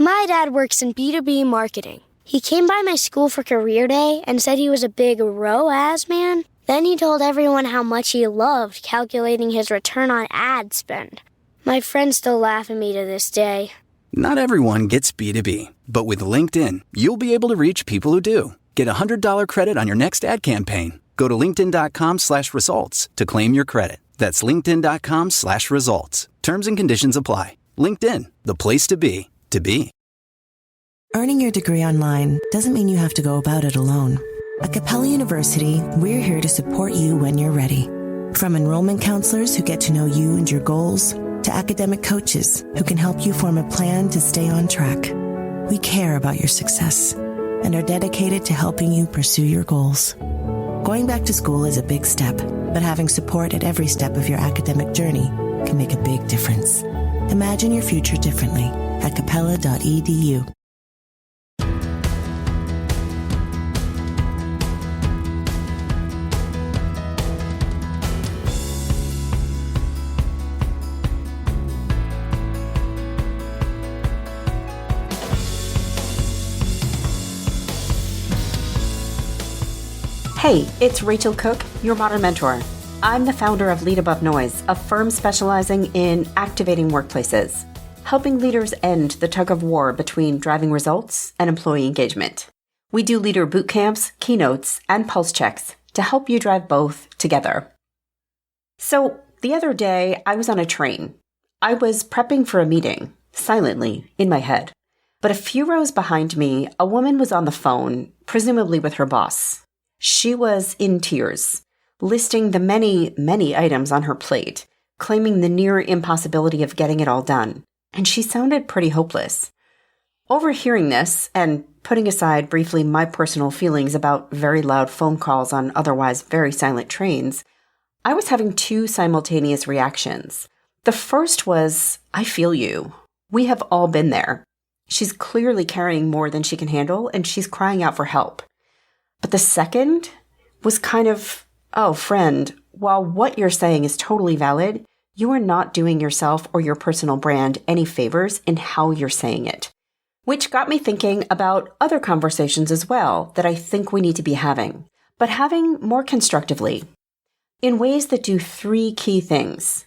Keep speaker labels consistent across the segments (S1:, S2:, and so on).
S1: My dad works in B2B marketing. He came by my school for career day and said he was a big ROAS man. Then he told everyone how much he loved calculating his return on ad spend. My friends still laugh at me to this day.
S2: Not everyone gets B2B, but with LinkedIn, you'll be able to reach people who do. Get a $100 credit on your next ad campaign. Go to linkedin.com/results to claim your credit. That's linkedin.com/results. Terms and conditions apply. LinkedIn, the place to be, to be.
S3: Earning your degree online doesn't mean you have to go about it alone. At Capella University, we're here to support you when you're ready. From enrollment counselors who get to know you and your goals, to academic coaches who can help you form a plan to stay on track. We care about your success and are dedicated to helping you pursue your goals. Going back to school is a big step, but having support at every step of your academic journey can make a big difference. Imagine your future differently at capella.edu.
S4: Hey, it's Rachel Cooke, your modern mentor. I'm the founder of Lead Above Noise, a firm specializing in activating workplaces, helping leaders end the tug of war between driving results and employee engagement. We do leader boot camps, keynotes, and pulse checks to help you drive both together. So the other day, I was on a train. I was prepping for a meeting, silently, in my head. But a few rows behind me, a woman was on the phone, presumably with her boss. She was in tears, listing the many, many items on her plate, claiming the near impossibility of getting it all done, and she sounded pretty hopeless. Overhearing this, and putting aside briefly my personal feelings about very loud phone calls on otherwise very silent trains, I was having two simultaneous reactions. The first was, I feel you. We have all been there. She's clearly carrying more than she can handle, and she's crying out for help. But the second was kind of, oh, friend, while what you're saying is totally valid, you are not doing yourself or your personal brand any favors in how you're saying it. Which got me thinking about other conversations as well that I think we need to be having, but having more constructively, in ways that do three key things.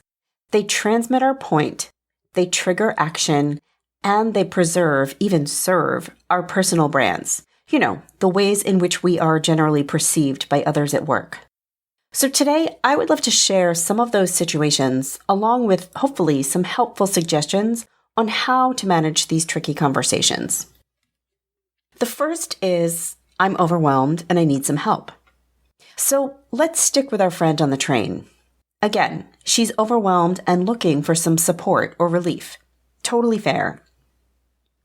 S4: They transmit our point, they trigger action, and they preserve, even serve, our personal brands. You know, the ways in which we are generally perceived by others at work. So today, I would love to share some of those situations, along with hopefully some helpful suggestions on how to manage these tricky conversations. The first is, I'm overwhelmed and I need some help. So let's stick with our friend on the train. Again, she's overwhelmed and looking for some support or relief. Totally fair.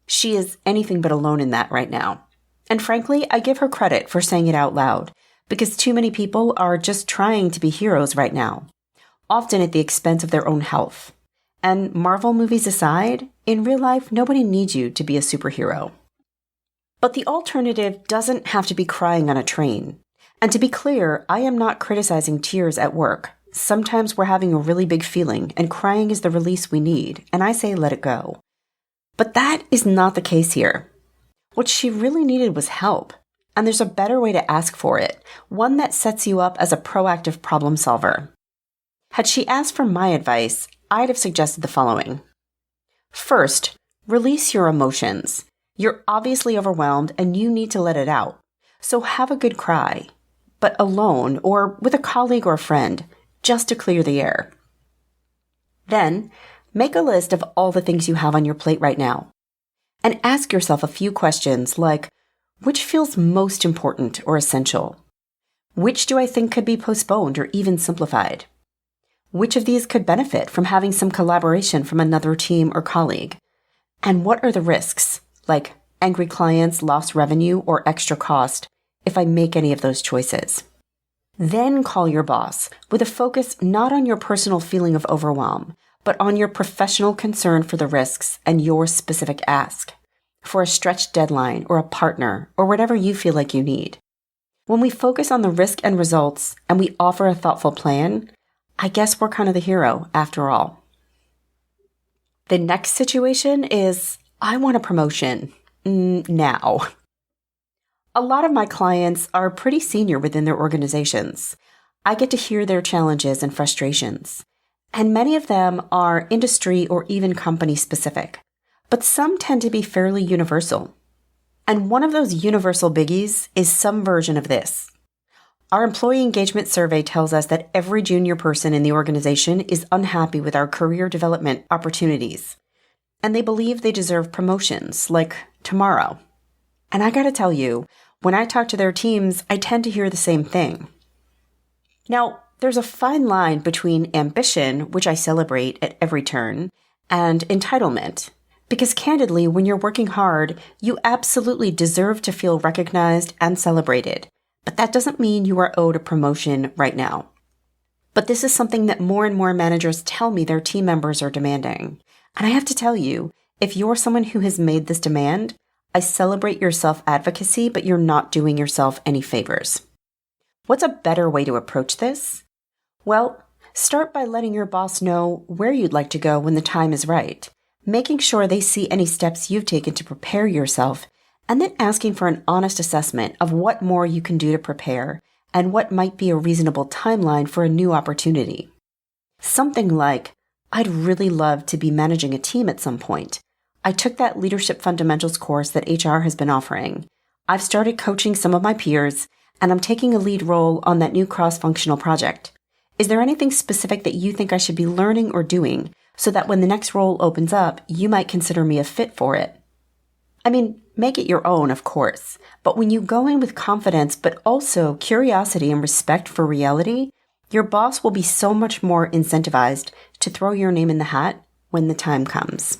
S4: She is anything but alone in that right now. And frankly, I give her credit for saying it out loud, because too many people are just trying to be heroes right now, often at the expense of their own health. And Marvel movies aside, in real life, nobody needs you to be a superhero. But the alternative doesn't have to be crying on a train. And to be clear, I am not criticizing tears at work. Sometimes we're having a really big feeling, and crying is the release we need, and I say let it go. But that is not the case here. What she really needed was help, and there's a better way to ask for it, one that sets you up as a proactive problem solver. Had she asked for my advice, I'd have suggested the following. First, release your emotions. You're obviously overwhelmed and you need to let it out. So have a good cry, but alone or with a colleague or friend, just to clear the air. Then, make a list of all the things you have on your plate right now. And ask yourself a few questions like, which feels most important or essential? Which do I think could be postponed or even simplified? Which of these could benefit from having some collaboration from another team or colleague? And what are the risks, like angry clients, lost revenue, or extra cost, if I make any of those choices? Then call your boss with a focus not on your personal feeling of overwhelm, but on your professional concern for the risks and your specific ask, for a stretched deadline or a partner or whatever you feel like you need. When we focus on the risk and results and we offer a thoughtful plan, I guess we're kind of the hero after all. The next situation is, I want a promotion. Now. A lot of my clients are pretty senior within their organizations. I get to hear their challenges and frustrations. And many of them are industry or even company specific. But some tend to be fairly universal. And one of those universal biggies is some version of this. Our employee engagement survey tells us that every junior person in the organization is unhappy with our career development opportunities. And they believe they deserve promotions, like tomorrow. And I gotta tell you, when I talk to their teams, I tend to hear the same thing. Now, there's a fine line between ambition, which I celebrate at every turn, and entitlement. Because candidly, when you're working hard, you absolutely deserve to feel recognized and celebrated. But that doesn't mean you are owed a promotion right now. But this is something that more and more managers tell me their team members are demanding. And I have to tell you, if you're someone who has made this demand, I celebrate your self-advocacy, but you're not doing yourself any favors. What's a better way to approach this? Well, start by letting your boss know where you'd like to go when the time is right, making sure they see any steps you've taken to prepare yourself, and then asking for an honest assessment of what more you can do to prepare and what might be a reasonable timeline for a new opportunity. Something like, I'd really love to be managing a team at some point. I took that Leadership Fundamentals course that HR has been offering. I've started coaching some of my peers, and I'm taking a lead role on that new cross-functional project. Is there anything specific that you think I should be learning or doing so that when the next role opens up, you might consider me a fit for it? I mean, make it your own, of course, but when you go in with confidence, but also curiosity and respect for reality, your boss will be so much more incentivized to throw your name in the hat when the time comes.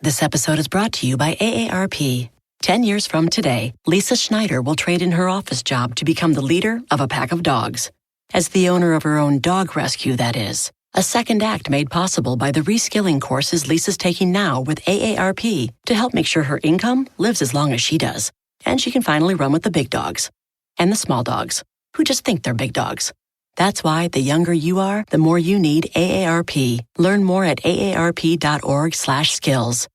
S5: This episode is brought to you by AARP. 10 years from today, Lisa Schneider will trade in her office job to become the leader of a pack of dogs. As the owner of her own dog rescue, that is. A second act made possible by the reskilling courses Lisa's taking now with AARP to help make sure her income lives as long as she does. And she can finally run with the big dogs. And the small dogs, who just think they're big dogs. That's why the younger you are, the more you need AARP. Learn more at aarp.org/skills.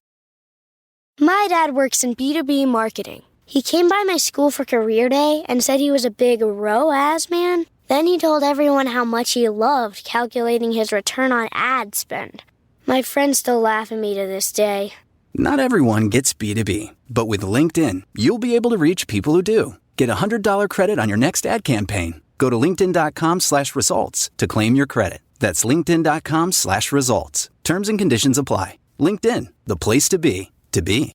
S1: My dad works in B2B marketing. He came by my school for career day and said he was a big ROAS man. Then he told everyone how much he loved calculating his return on ad spend. My friends still laugh at me to this day.
S2: Not everyone gets B2B, but with LinkedIn, you'll be able to reach people who do. Get a $100 credit on your next ad campaign. Go to linkedin.com/results to claim your credit. That's linkedin.com/results. Terms and conditions apply. LinkedIn, the place to be, to be.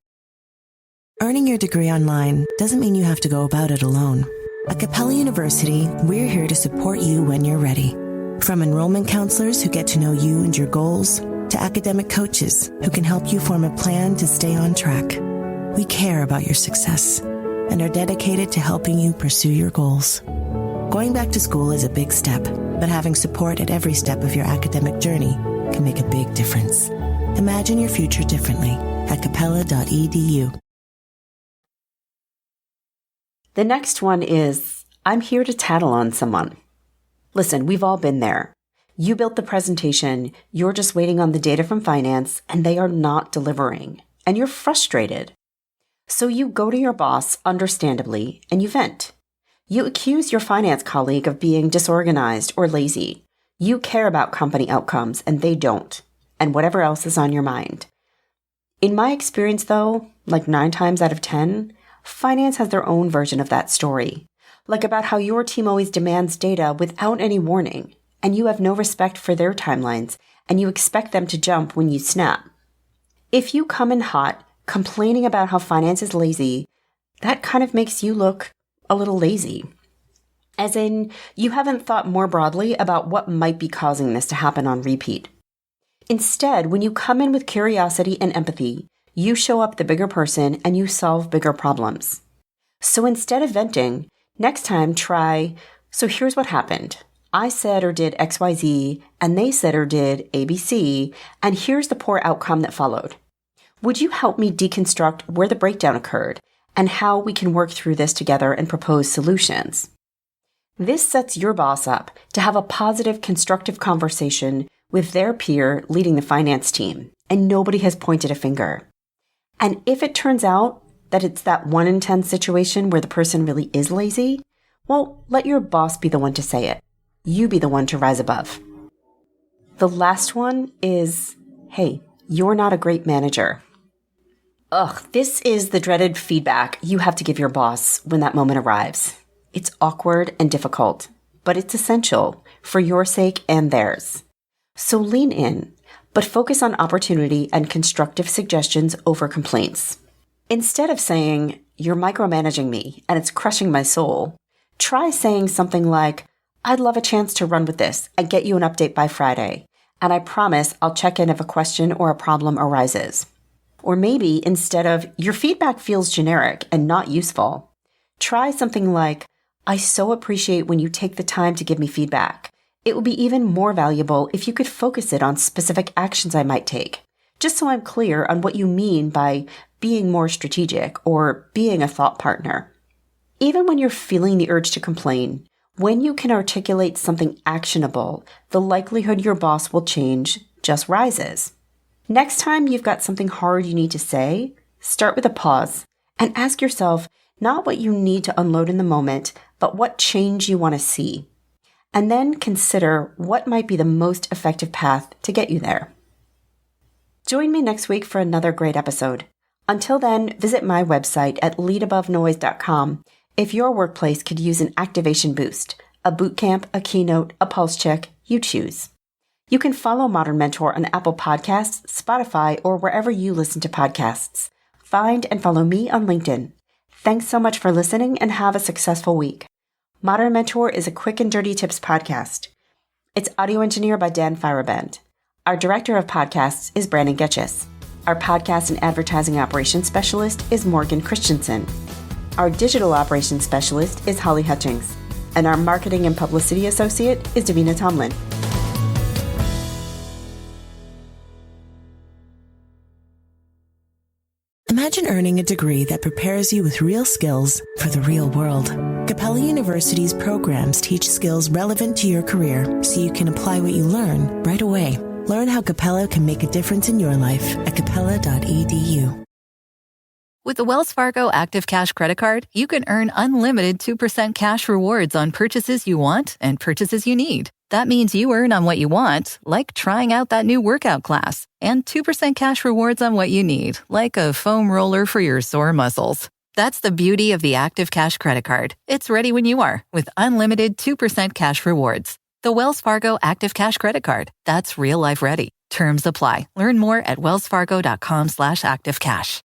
S3: Earning your degree online doesn't mean you have to go about it alone. At Capella University, we're here to support you when you're ready. From enrollment counselors who get to know you and your goals, to academic coaches who can help you form a plan to stay on track. We care about your success and are dedicated to helping you pursue your goals. Going back to school is a big step, but having support at every step of your academic journey can make a big difference. Imagine your future differently at capella.edu.
S4: The next one is, I'm here to tattle on someone. Listen, we've all been there. You built the presentation, you're just waiting on the data from finance, and they are not delivering, and you're frustrated. So you go to your boss, understandably, and you vent. You accuse your finance colleague of being disorganized or lazy. You care about company outcomes, and they don't, and whatever else is on your mind. In my experience, though, like 9 times out of 10, finance has their own version of that story, like about how your team always demands data without any warning, and you have no respect for their timelines, and you expect them to jump when you snap. If you come in hot, complaining about how finance is lazy, that kind of makes you look a little lazy. As in, you haven't thought more broadly about what might be causing this to happen on repeat. Instead, when you come in with curiosity and empathy, you show up the bigger person and you solve bigger problems. So instead of venting, next time try, so here's what happened. I said or did XYZ, and they said or did ABC, and here's the poor outcome that followed. Would you help me deconstruct where the breakdown occurred and how we can work through this together and propose solutions? This sets your boss up to have a positive, constructive conversation with their peer leading the finance team, and nobody has pointed a finger. And if it turns out that it's that 1 in 10 situation where the person really is lazy, well, let your boss be the one to say it. You be the one to rise above. The last one is, hey, you're not a great manager. Ugh, this is the dreaded feedback you have to give your boss when that moment arrives. It's awkward and difficult, but it's essential for your sake and theirs. So lean in, but focus on opportunity and constructive suggestions over complaints. Instead of saying, you're micromanaging me and it's crushing my soul, try saying something like, I'd love a chance to run with this and get you an update by Friday, and I promise I'll check in if a question or a problem arises. Or maybe instead of, your feedback feels generic and not useful, try something like, I so appreciate when you take the time to give me feedback. It would be even more valuable if you could focus it on specific actions I might take, just so I'm clear on what you mean by being more strategic or being a thought partner. Even when you're feeling the urge to complain, when you can articulate something actionable, the likelihood your boss will change just rises. Next time you've got something hard you need to say, start with a pause and ask yourself not what you need to unload in the moment, but what change you want to see. And then consider what might be the most effective path to get you there. Join me next week for another great episode. Until then, visit my website at leadabovenoise.com if your workplace could use an activation boost, a boot camp, a keynote, a pulse check, you choose. You can follow Modern Mentor on Apple Podcasts, Spotify, or wherever you listen to podcasts. Find and follow me on LinkedIn. Thanks so much for listening and have a successful week. Modern Mentor is a quick and dirty tips podcast. It's audio engineered by Dan Firabend. Our director of podcasts is Brandon Getchis. Our podcast and advertising operations specialist is Morgan Christensen. Our digital operations specialist is Holly Hutchings. And our marketing and publicity associate is Davina Tomlin.
S3: Imagine earning a degree that prepares you with real skills for the real world. Capella University's programs teach skills relevant to your career so you can apply what you learn right away. Learn how Capella can make a difference in your life at capella.edu.
S6: With the Wells Fargo Active Cash Credit Card, you can earn unlimited 2% cash rewards on purchases you want and purchases you need. That means you earn on what you want, like trying out that new workout class, and 2% cash rewards on what you need, like a foam roller for your sore muscles. That's the beauty of the Active Cash Credit Card. It's ready when you are, with unlimited 2% cash rewards. The Wells Fargo Active Cash Credit Card. That's real life ready. Terms apply. Learn more at wellsfargo.com/activecash.